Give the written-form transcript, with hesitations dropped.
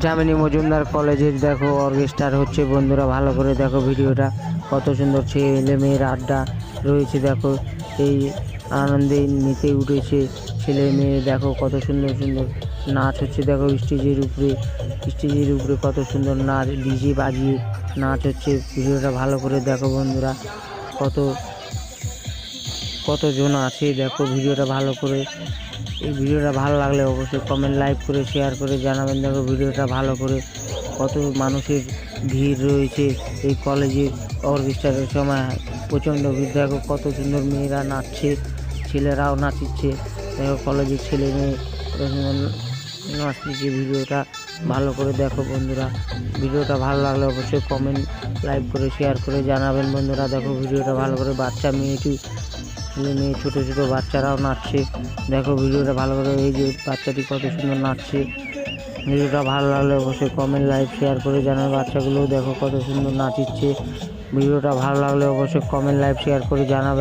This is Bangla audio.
যামিনী মজুমদার কলেজের দেখো অর্কেস্ট্রার হচ্ছে বন্ধুরা, ভালো করে দেখো ভিডিওটা, কত সুন্দর ছেলে মেয়ের আড্ডা রয়েছে। দেখো এই আনন্দে মেতে উঠেছে ছেলে মেয়ে, দেখো কত সুন্দর সুন্দর নাচ হচ্ছে। দেখো স্টেজের উপরে কত সুন্দর নাচ, ডিজে বাজিয়ে নাচ হচ্ছে। ভিডিওটা ভালো করে দেখো বন্ধুরা, কতজন আছে দেখো ভিডিওটা ভালো করে। এই ভিডিওটা ভালো লাগলে অবশ্যই কমেন্ট, লাইক করে শেয়ার করে জানাবেন। দেখো ভিডিওটা ভালো করে, কত মানুষের ভিড় রয়েছে এই কলেজের অর্কেস্ট্রার সময়, প্রচণ্ড ভিড়। দেখো কত সুন্দর মেয়েরা নাচছে, ছেলেরাও নাচিচ্ছে। দেখো কলেজের ছেলে মেয়ে কত সুন্দর নাচছে। ভিডিওটা ভালো করে দেখো বন্ধুরা, ভিডিওটা ভালো লাগলে অবশ্যই কমেন্ট, লাইক করে শেয়ার করে জানাবেন বন্ধুরা। দেখো ভিডিওটা ভালো করে, বাচ্চা ছেলে মেয়ে ছোটো ছোটো বাচ্চারাও নাচছে। দেখো ভিডিওটা ভালো করে, এই যে বাচ্চাটি কত সুন্দর নাচছে। ভিডিওটা ভালো লাগলে অবশ্যই কমেন্ট, লাইক, শেয়ার করে জানাবেন। বাচ্চাগুলোও দেখো কত সুন্দর নাচিচ্ছে। ভিডিওটা ভালো লাগলে অবশ্যই কমেন্ট, লাইক, শেয়ার করে জানাবেন।